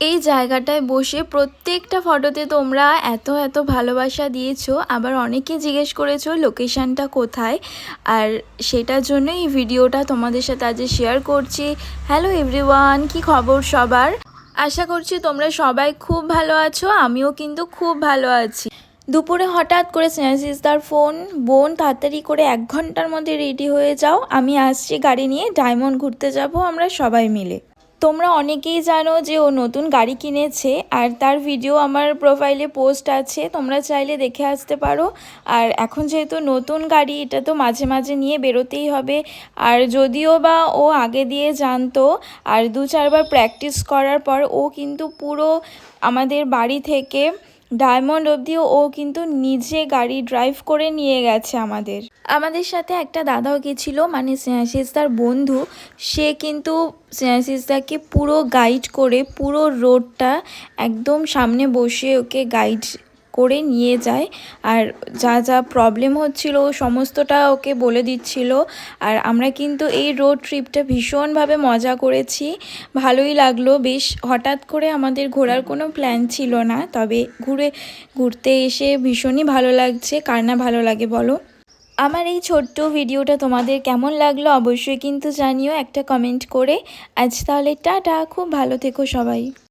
এই জায়গাটায় বসে প্রত্যেকটা ফটোতে তোমরা এত এত ভালোবাসা দিয়েছো, আবার অনেকে জিজ্ঞেস করেছো লোকেশানটা কোথায়। আর সেটার জন্য এই ভিডিওটা তোমাদের সাথে আজ শেয়ার করছি। হ্যালো এভরিওয়ান, কি খবর সবার? আশা করছি তোমরা সবাই খুব ভালো আছো, আমিও কিন্তু খুব ভালো আছি। দুপুরে হঠাৎ করে স্নেহাশিসদার ফোন, বোন তাড়াতাড়ি করে 1 ঘন্টার মধ্যে রেডি হয়ে যাও, আমি আসছি গাড়ি নিয়ে, ডায়মন্ড ঘুরতে যাব আমরা সবাই মিলে। তোমরা অনেকেই জানো যে ও নতুন গাড়ি কিনেছে, আর তার ভিডিও আমার প্রোফাইলে পোস্ট আছে, তোমরা চাইলে দেখে আসতে পারো। আর এখন যেহেতু নতুন গাড়ি, এটা তো মাঝে মাঝে নিয়ে বেরোতেই হবে। আর যদিও বা ও আগে দিয়ে জানতো, আর 2-4 বার প্র্যাকটিস করার পর ও কিন্তু পুরো আমাদের বাড়ি থেকে ডায়মন্ড অবধিও ও কিন্তু নিজে গাড়ি ড্রাইভ করে নিয়ে গেছে আমাদের সাথে একটা দাদাও গেছিলো, মানে স্নেহাশিসদার বন্ধু। সে কিন্তু স্নেহাশিসদাকে পুরো গাইড করে পুরো রোডটা একদম সামনে বসে ওকে গাইড করে নিয়ে যায়। আর যা যা প্রবলেম হচ্ছিল সমস্তটা ওকে বলে দিচ্ছিল। আর আমরা কিন্তু এই রোড ট্রিপটা ভীষণভাবে মজা করেছি, ভালোই লাগলো বেশ। হঠাৎ করে আমাদের ঘোরার কোনো প্ল্যান ছিল না, তবে ঘুরতে এসে ভীষণই ভালো লাগছে। কার না ভালো লাগে বলো? আমার এই ছোট্ট ভিডিওটা তোমাদের কেমন লাগলো অবশ্যই কিন্তু জানিও একটা কমেন্ট করে। আজ তাহলে টাটা, খুব ভালো থেকো সবাই।